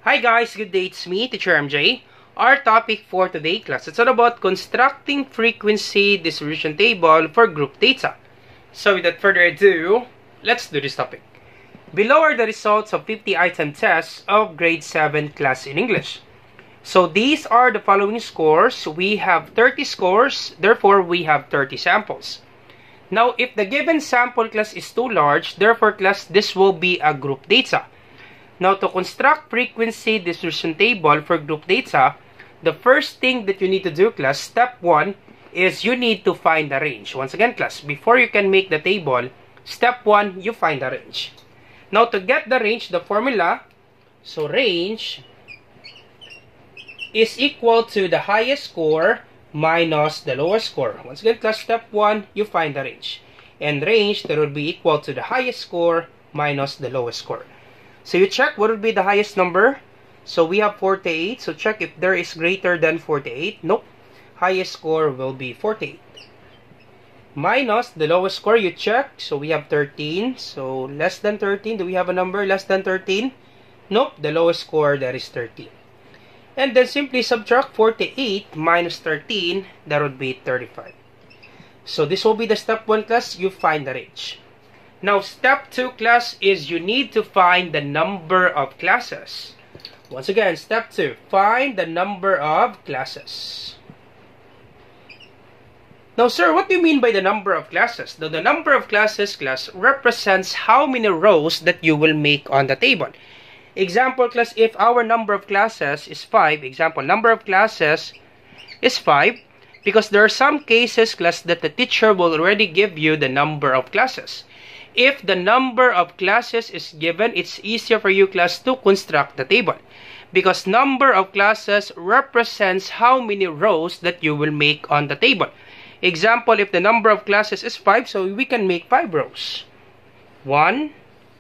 Hi guys, good day, it's me, Teacher MJ. Our topic for today class, it's all about constructing frequency distribution table for group data. So without further ado, let's do this topic. Below are the results of 50 item tests of grade 7 class in English. So these are the following scores. We have 30 scores, therefore we have 30 samples. Now if the given sample class is too large, therefore class, this will be a group data. Now, to construct frequency distribution table for group data, the first thing that you need to do, class, step 1, is you need to find the range. Once again, class, before you can make the table, step 1, you find the range. Now, to get the range, the formula, so range is equal to the highest score minus the lowest score. Once again, class, step 1, you find the range. And range, that will be equal to the highest score minus the lowest score. So you check what would be the highest number. So we have 48. So check if there is greater than 48. Nope. Highest score will be 48. Minus the lowest score, you check. So we have 13. So less than 13. Do we have a number less than 13? Nope. The lowest score, that is 13. And then simply subtract 48 minus 13. That would be 35. So this will be the step 1 class. You find the range. Now, step 2 class is you need to find the number of classes. Once again, step 2, find the number of classes. Now, sir, what do you mean by the number of classes? Now, the number of classes, class, represents how many rows that you will make on the table. Example, class, if our number of classes is 5, example, number of classes is 5, because there are some cases, class, that the teacher will already give you the number of classes. If the number of classes is given, it's easier for you, class, to construct the table. Because number of classes represents how many rows that you will make on the table. Example, if the number of classes is 5, so we can make 5 rows. 1,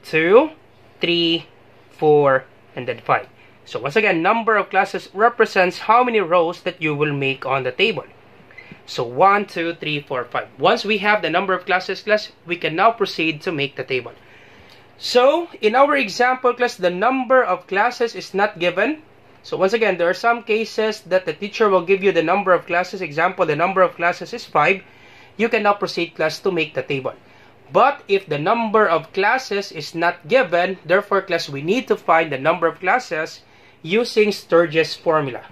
2, 3, 4, and then 5. So once again, number of classes represents how many rows that you will make on the table. So 1, 2, 3, 4, 5. Once we have the number of classes, class, we can now proceed to make the table. So in our example, class, the number of classes is not given. So once again, there are some cases that the teacher will give you the number of classes. Example, the number of classes is 5. You can now proceed, class, to make the table. But if the number of classes is not given, therefore, class, we need to find the number of classes using Sturges formula.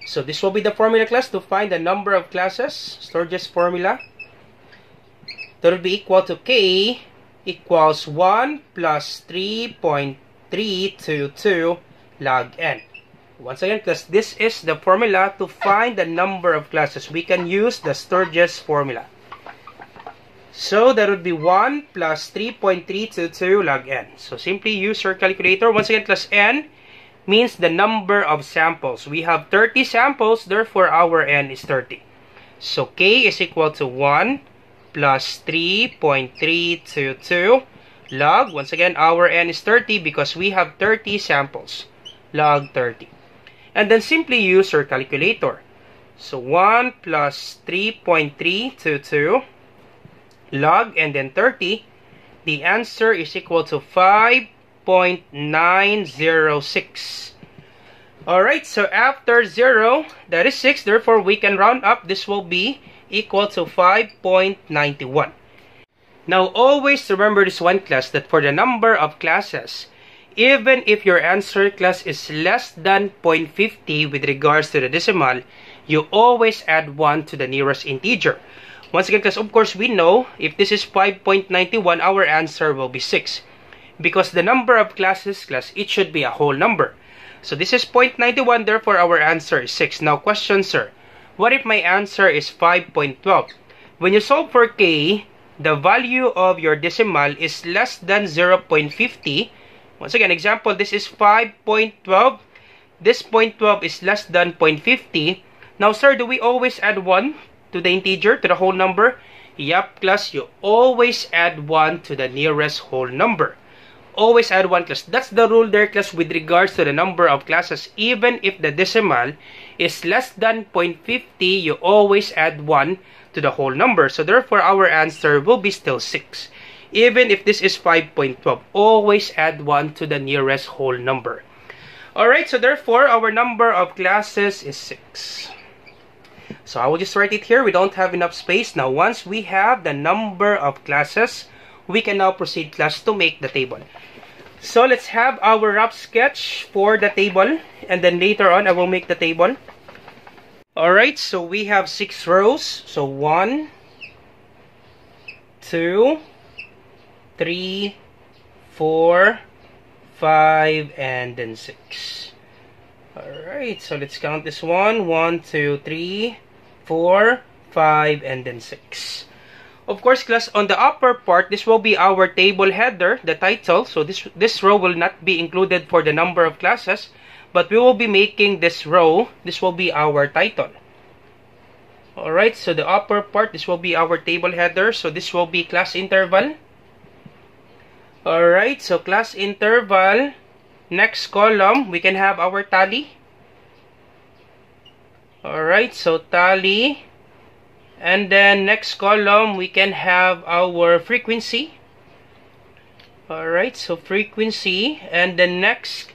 So this will be the formula, class, to find the number of classes. Sturges formula. That will be equal to K equals 1 plus 3.322 log N. Once again, class, this is the formula to find the number of classes. We can use the Sturges formula. So that would be 1 plus 3.322 log N. So simply use your calculator. Once again, class, N means the number of samples. We have 30 samples, therefore our N is 30. So K is equal to 1 plus 3.322 log, once again, our N is 30 because we have 30 samples, log 30. And then simply use your calculator. So 1 plus 3.322 log and then 30, the answer is equal to 5.906. Alright, so after 0, that is 6. Therefore, we can round up. This will be equal to 5.91. Now, always remember this one, class, that for the number of classes, even if your answer, class, is less than 0.50 with regards to the decimal, you always add 1 to the nearest integer. Once again, class, of course, we know if this is 5.91, our answer will be 6. Because the number of classes, class, it should be a whole number. So this is 0.91, therefore our answer is 6. Now question, sir, what if my answer is 5.12? When you solve for K, the value of your decimal is less than 0.50. Once again, example, this is 5.12. This 0.12 is less than 0.50. Now, sir, do we always add 1 to the integer, to the whole number? Yup, class, you always add 1 to the nearest whole number. Always add 1, class. That's the rule there, class, with regards to the number of classes. Even if the decimal is less than 0.50, you always add 1 to the whole number. So therefore, our answer will be still 6. Even if this is 5.12, always add 1 to the nearest whole number. Alright, so therefore, our number of classes is 6. So I will just write it here. We don't have enough space. Now, once we have the number of classes, we can now proceed, class, to make the table. So let's have our rough sketch for the table, and then later on, I will make the table. Alright, so we have 6 rows. So 1, 2, 3, 4, 5, and then 6. Alright, so let's count this one. 1, 2, 3, 4, 5, and then 6. Of course, class, on the upper part, this will be our table header, the title. So this row will not be included for the number of classes, but we will be making this row. This will be our title. Alright, so the upper part, this will be our table header. So this will be class interval. Alright, so class interval, next column, we can have our tally. Alright, so tally. And then next column, we can have our frequency. Alright, so frequency. And then next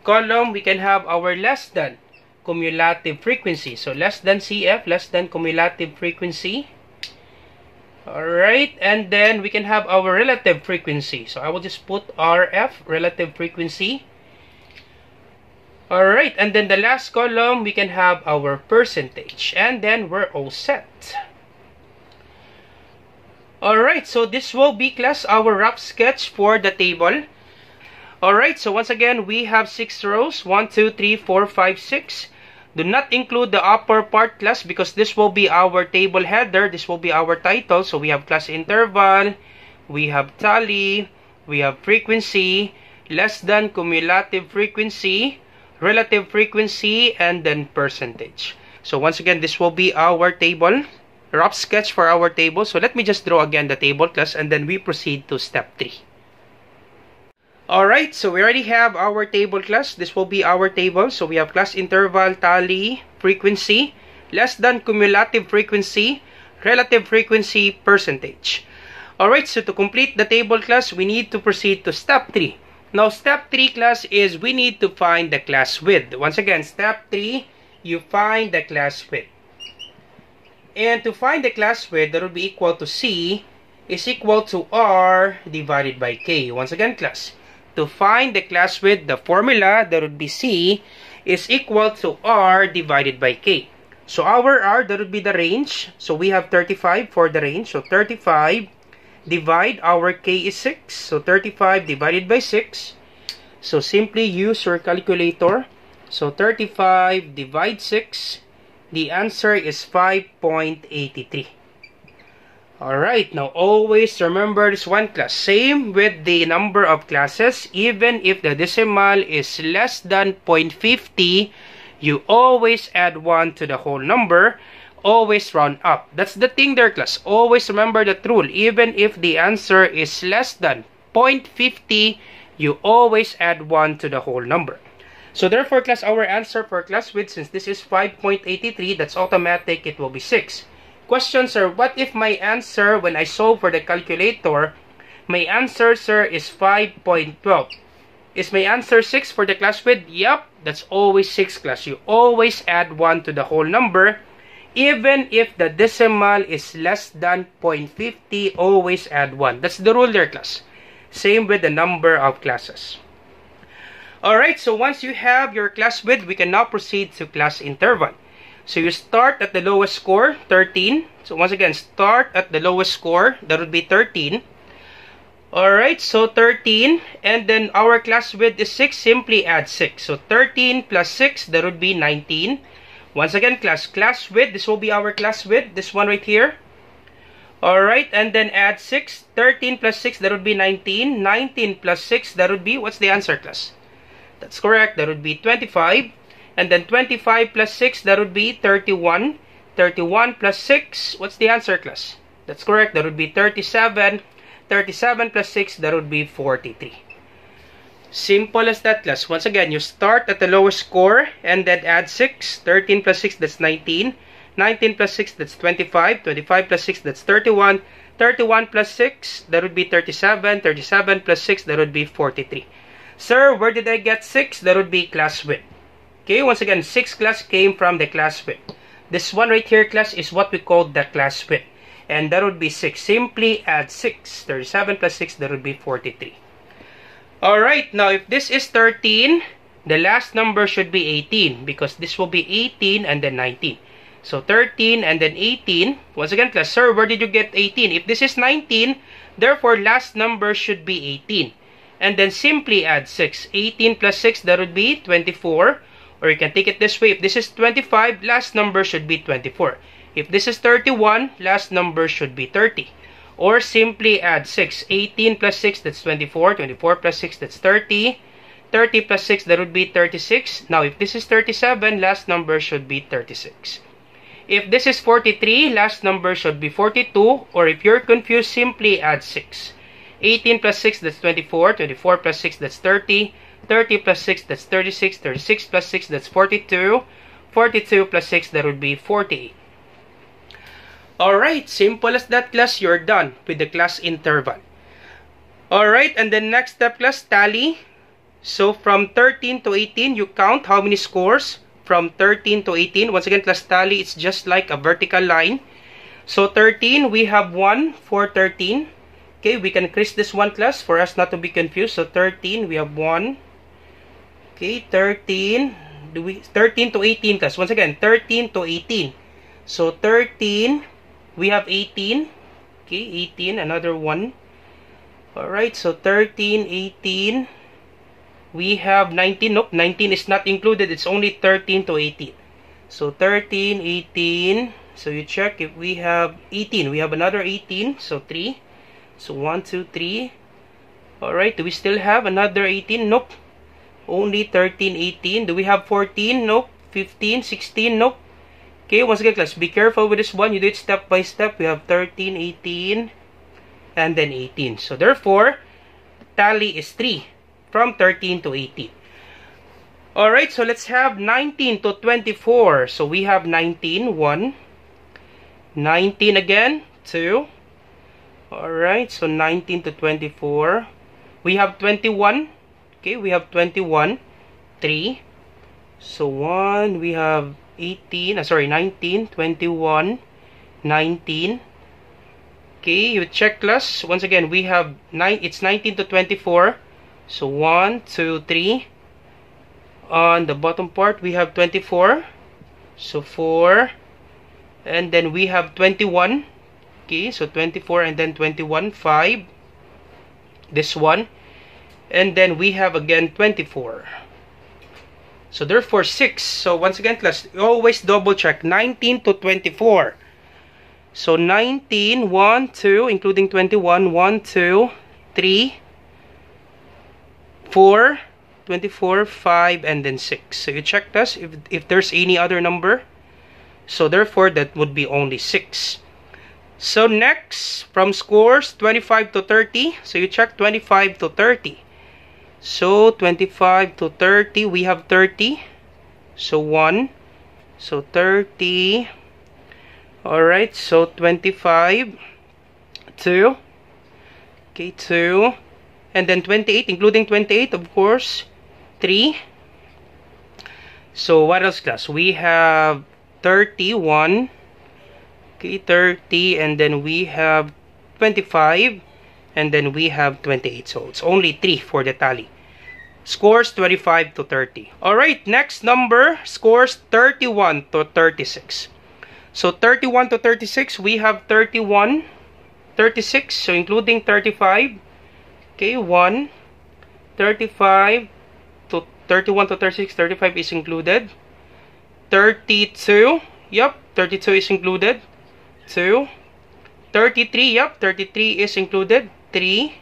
column, we can have our less than cumulative frequency. So less than CF, less than cumulative frequency. Alright, and then we can have our relative frequency. So I will just put RF, relative frequency. Alright, and then the last column, we can have our percentage. And then we're all set. Alright, so this will be, class, our rough sketch for the table. Alright, so once again, we have 6 rows. 1, 2, 3, 4, 5, 6. Do not include the upper part, class, because this will be our table header. This will be our title. So we have class interval, we have tally, we have frequency, less than cumulative frequency, relative frequency, and then percentage. So once again, this will be our table, rough sketch for our table. So let me just draw again the table, class, and then we proceed to step 3. Alright, so we already have our table, class. This will be our table. So we have class interval, tally, frequency, less than cumulative frequency, relative frequency, percentage. Alright, so to complete the table, class, we need to proceed to step 3. Now, step 3, class, is we need to find the class width. Once again, step 3, you find the class width. And to find the class width, that will be equal to C is equal to R divided by K. Once again, class, to find the class width, the formula, that would be C, is equal to R divided by K. So our R, that would be the range. So we have 35 for the range. So 35 divide our K is 6. So 35 divided by 6. So simply use your calculator. So 35 divide 6. The answer is 5.83. Alright, now always remember this one, class. Same with the number of classes. Even if the decimal is less than 0.50, you always add 1 to the whole number. Always round up. That's the thing there, class. Always remember that rule. Even if the answer is less than 0.50, you always add 1 to the whole number. So therefore, class, our answer for class width, since this is 5.83, that's automatic, it will be 6. Question, sir, what if my answer, when I solve for the calculator, my answer, sir, is 5.12? Is my answer 6 for the class width? Yep, that's always 6, class. You always add 1 to the whole number. Even if the decimal is less than 0.50, always add 1. That's the rule there, class. Same with the number of classes. Alright, so once you have your class width, we can now proceed to class interval. So you start at the lowest score, 13. So once again, start at the lowest score, that would be 13. Alright, so 13, and then our class width is 6, simply add 6. So 13 plus 6, that would be 19. Once again, class width, this will be our class width, this one right here. Alright, and then add 6. 13 plus 6, that would be 19. 19 plus 6, that would be, what's the answer, class? That's correct, that would be 25. And then 25 plus 6, that would be 31. 31 plus 6, what's the answer, class? That's correct, that would be 37. 37 plus 6, that would be 43. Simple as that, class. Once again, you start at the lowest score and then add 6. 13 plus 6, that's 19. 19 plus 6, that's 25. 25 plus 6, that's 31. 31 plus 6, that would be 37. 37 plus 6, that would be 43. Sir, where did I get 6? That would be class width. Okay, once again, 6 class came from the class width. This one right here, class, is what we call the class width. And that would be 6. Simply add 6. 37 plus 6, that would be 43. Alright, now if this is 13, the last number should be 18. Because this will be 18 and then 19. So 13 and then 18. Once again, class, sir, where did you get 18? If this is 19, therefore last number should be 18. And then simply add 6. 18 plus 6, that would be 24. Or you can take it this way. If this is 25, last number should be 24. If this is 31, last number should be 30. Or simply add 6. 18 plus 6, that's 24. 24 plus 6, that's 30. 30 plus 6, that would be 36. Now, if this is 37, last number should be 36. If this is 43, last number should be 42. Or if you're confused, simply add 6. 18 plus 6, that's 24. 24 plus 6, that's 30. 30 plus 6, that's 36. 36 plus 6, that's 42. 42 plus 6, that would be 48. Alright, simple as that, class. You're done with the class interval. Alright, and then next step, class, tally. So from 13 to 18, you count how many scores. From 13 to 18, once again, class, tally, it's just like a vertical line. So 13, we have 1 for 13. Okay, we can increase this one, class, for us not to be confused. So 13, we have 1. Okay, 13. 13 to 18, class. Once again, 13 to 18. So 13, we have 18. Okay, 18, another 1. Alright, so 13, 18. We have 19. Nope, 19 is not included. It's only 13 to 18. So 13, 18. So you check if we have 18. We have another 18. So 3. So 1, 2, 3. Alright, do we still have another 18? Nope. Only 13, 18. Do we have 14? Nope. 15, 16? Nope. Okay, once again, class, be careful with this one. You do it step by step. We have 13, 18, and then 18. So therefore, tally is 3 from 13 to 18. Alright, so let's have 19 to 24. So we have 19, 1. 19 again, 2. Alright, so 19 to 24. We have 21. Okay, we have 21. 3. So 1. We have 19, 21, 19. Okay, you check, class. Once again, we have 9. It's 19 to 24. So 1, 2, 3. On the bottom part, we have 24. So 4. And then we have 21. Okay, so 24 and then 21, 5. This one. And then we have again 24. So therefore 6. So once again, class, always double check. 19 to 24. So 19, 1, 2, including 21, 1, 2, 3, 4, 24, 5, and then 6. So you check, class, if there's any other number. So therefore, that would be only 6. So next, from scores, 25 to 30. So you check 25 to 30. So 25 to 30, we have 30. So 1. So 30. Alright, so 25. 2. Okay, 2. And then 28, including 28, of course. 3. So what else, class? We have 31. Okay, 30. And then we have 25. And then we have 28. So it's only 3 for the tally. Scores 25 to 30. Alright, next number, scores 31 to 36. So 31 to 36, we have 31, 36, so including 35. Okay, 1, 35 to 31 to 36, 35 is included. 32, yep, 32 is included. 2, 33, yep, 33 is included. 3,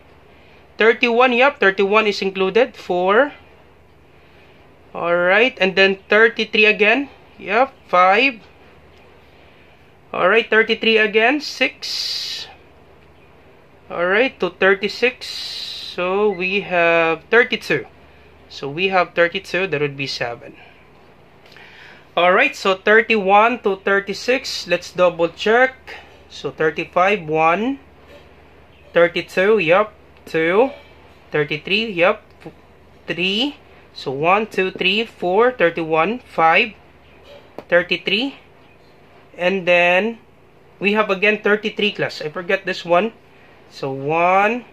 31, yep, 31 is included. 4. Alright, and then 33 again. Yep, 5. Alright, 33 again. 6. Alright, to 36. So we have 32. So we have 32, that would be 7. Alright, so 31 to 36. Let's double check. So 35, 1. 32, yep. 2, 33, yep, 3. So 1, 2, 3, 4, 31, 5, 33. And then we have again 33 class. I forget this one. So 1,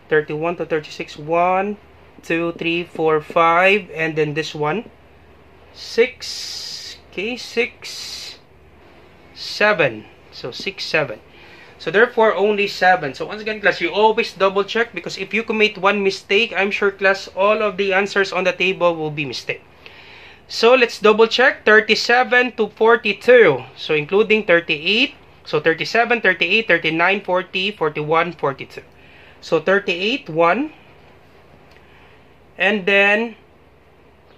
31 to 36, 1, 2, 3, 4, 5, and then this one 6. Okay, 6, 7. So 6, 7. So therefore only 7. So once again class, you always double check, because if you commit one mistake, I'm sure class all of the answers on the table will be mistake. So let's double check. 37 to 42. So including 38. So 37, 38, 39, 40, 41, 42. So 38, 1. And then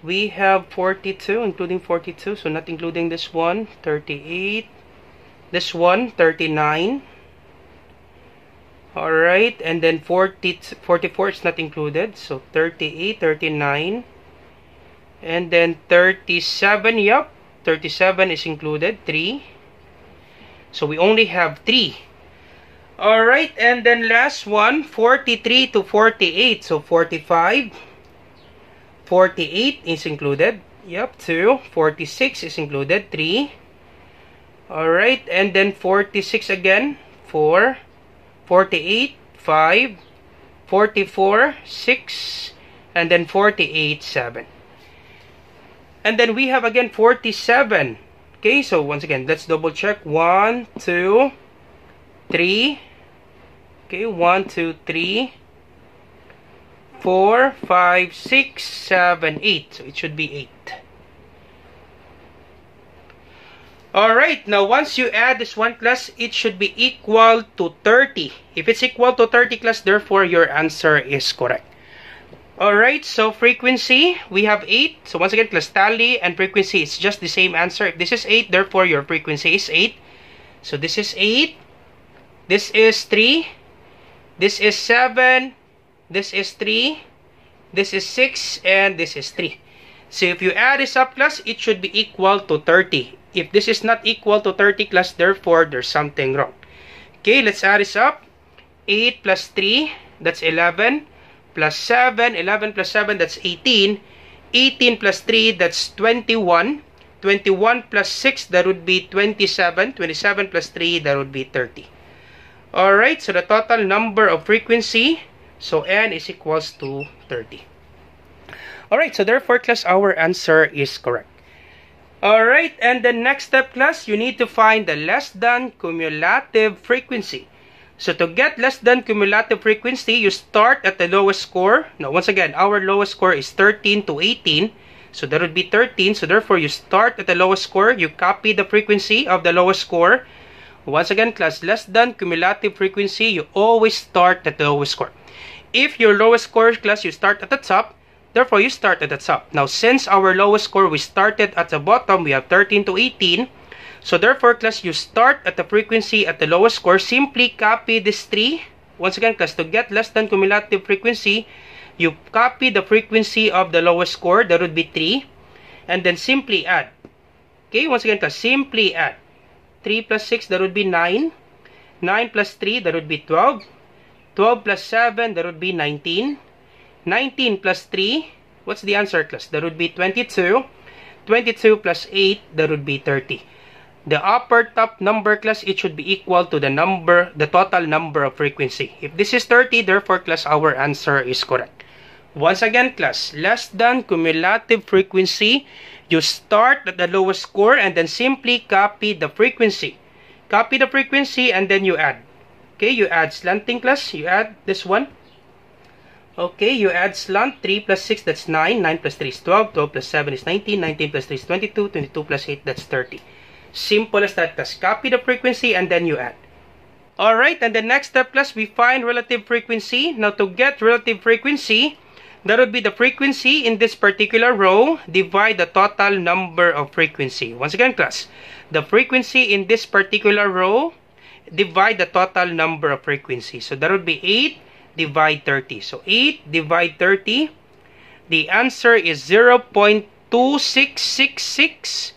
we have 42, including 42. So not including this one. 38. This one, 39. Alright. And then 44 is not included. So 38, 39. And then 37. Yup. 37 is included. 3. So we only have 3. Alright, and then last one, 43 to 48. So 45. 48 is included. Yep, 2. 46 is included. 3. Alright, and then 46 again. 4. 48. 5. 44. 6. And then 48. 7. And then we have again 47. Okay, so once again, let's double check. 1, 2, 3. Okay, 1, 2, 3, 4, 5, 6, 7, 8. So it should be 8. Alright, now once you add this one class, it should be equal to 30. If it's equal to 30 class, therefore your answer is correct. Alright, so frequency, we have 8. So once again, class, tally and frequency is just the same answer. If this is 8, therefore your frequency is 8. So this is 8. This is 3. This is 7. This is 3. This is 6. And this is 3. So if you add this up, class, it should be equal to 30. If this is not equal to 30, class, therefore there's something wrong. Okay, let's add this up. 8 plus 3, that's 11. Plus 7, 11 plus 7, that's 18. 18 plus 3, that's 21. 21 plus 6, that would be 27. 27 plus 3, that would be 30. Alright, so the total number of frequency, so n is equals to 30. Alright, so therefore, class, our answer is correct. Alright, and the next step, class, you need to find the less than cumulative frequency. So to get less than cumulative frequency, you start at the lowest score. Now, once again, our lowest score is 13 to 18. So that would be 13. So therefore, you start at the lowest score. You copy the frequency of the lowest score. Once again, class, less than cumulative frequency, you always start at the lowest score. If your lowest score, class, you start at the top, therefore, you start at the top. Now, since our lowest score, we started at the bottom, we have 13 to 18. So therefore, class, you start at the frequency at the lowest score. Simply copy this 3. Once again, class, to get less than cumulative frequency, you copy the frequency of the lowest score. That would be 3. And then simply add. Okay, once again, class, simply add. 3 plus 6, that would be 9. 9 plus 3, that would be 12. 12 plus 7, that would be 19. 19 plus 3, what's the answer, class? That would be 22. 22 plus 8, that would be 30. The upper top number, class, it should be equal to the total number of frequency. If this is 30, therefore, class, our answer is correct. Once again, class, less than cumulative frequency, you start at the lowest score and then simply copy the frequency. Copy the frequency and then you add. Okay, you add slanting, class. You add this one. Okay, you add slant. 3 plus 6, that's 9. 9 plus 3 is 12. 12 plus 7 is 19. 19 plus 3 is 22. 22 plus 8, that's 30. Simple as that, class. Copy the frequency and then you add. Alright, and the next step, class, we find relative frequency. Now, to get relative frequency, that would be the frequency in this particular row divide the total number of frequency. Once again, class, the frequency in this particular row divide the total number of frequency. So that would be 8 divide 30. So 8 divide 30. The answer is 0.2666.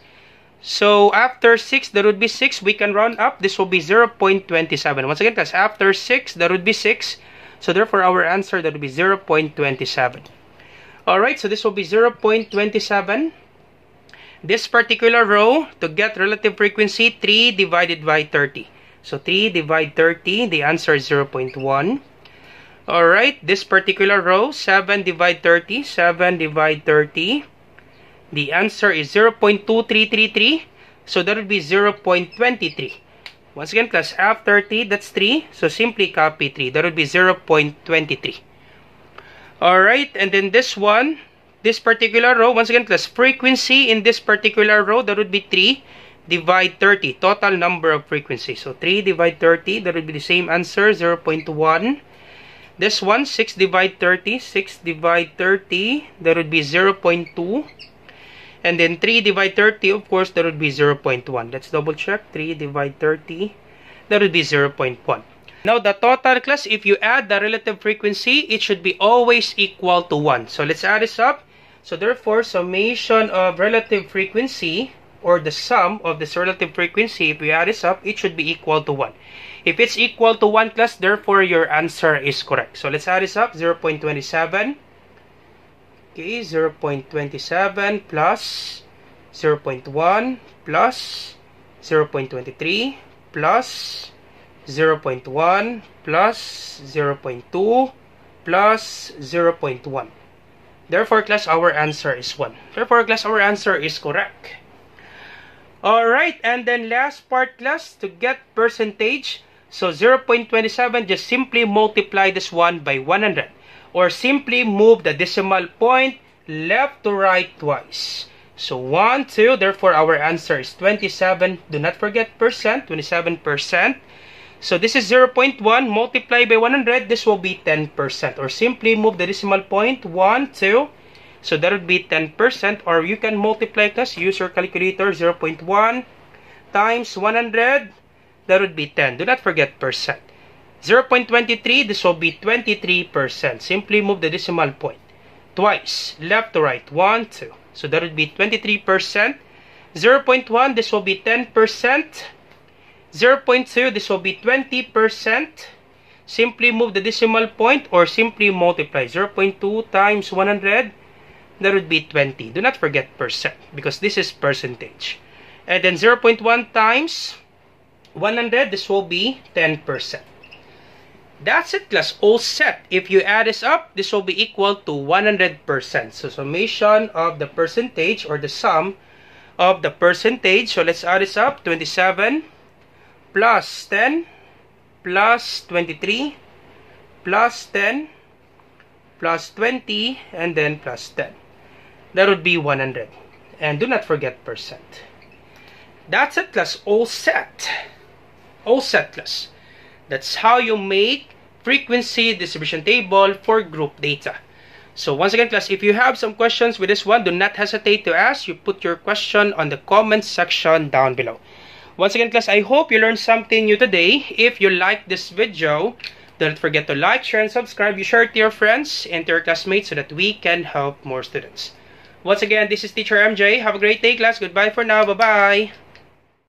So after 6, that would be 6. We can round up. This will be 0.27. Once again, class, after 6, that would be 6. So therefore, our answer, that would be 0.27. Alright, so this will be 0.27. This particular row, to get relative frequency, 3 divided by 30. So 3 divided 30, the answer is 0.1. Alright, this particular row, 7 divided 30, 7 divided 30. The answer is 0.2333. So that would be 0.23. Once again, class, half 30, that's 3. So simply copy 3. That would be 0.23. Alright, and then this one, this particular row, once again, class, frequency in this particular row, that would be 3 divide 30. Total number of frequencies. So 3 divide 30, that would be the same answer, 0.1. This one, 6 divide 30, 6 divide 30, that would be 0.2. And then 3 divide 30, of course, that would be 0.1. Let's double check. 3 divide 30, that would be 0.1. Now, the total, class, if you add the relative frequency, it should be always equal to 1. So, let's add this up. So, therefore, summation of relative frequency, or the sum of this relative frequency, if we add this up, it should be equal to 1. If it's equal to 1, class, therefore, your answer is correct. So, let's add this up. 0.27. Okay, 0.27 plus 0.1 plus 0.23 plus 0.1 plus 0.2 plus 0.1. Therefore, class, our answer is 1. Therefore, class, our answer is correct. Alright, and then last part, class, to get percentage. So, 0.27, just simply multiply this one by 100. Or simply move the decimal point left to right twice. So 1, 2, therefore our answer is 27. Do not forget percent, 27%. So this is 0.1 multiplied by 100. This will be 10%. Or simply move the decimal point 1, 2. So that would be 10%. Or you can multiply, class, use your calculator. 0.1 times 100. That would be 10. Do not forget percent. 0.23, this will be 23%. Simply move the decimal point twice, left to right, 1, 2. So that would be 23%. 0.1, this will be 10%. 0.2, this will be 20%. Simply move the decimal point or simply multiply. 0.2 times 100, that would be 20. Do not forget percent because this is percentage. And then 0.1 times 100, this will be 10%. That's it, class. All set. If you add this up, this will be equal to 100%. So, summation of the percentage or the sum of the percentage. So, let's add this up. 27 plus 10 plus 23 plus 10 plus 20 and then plus 10. That would be 100. And do not forget percent. That's it, class. All set. All set, class. That's how you make frequency distribution table for group data. So once again, class, if you have some questions with this one, do not hesitate to ask. You put your question on the comment section down below. Once again, class, I hope you learned something new today. If you like this video, don't forget to like, share, and subscribe. You share it to your friends and to your classmates so that we can help more students. Once again, this is Teacher MJ. Have a great day, class. Goodbye for now. Bye-bye.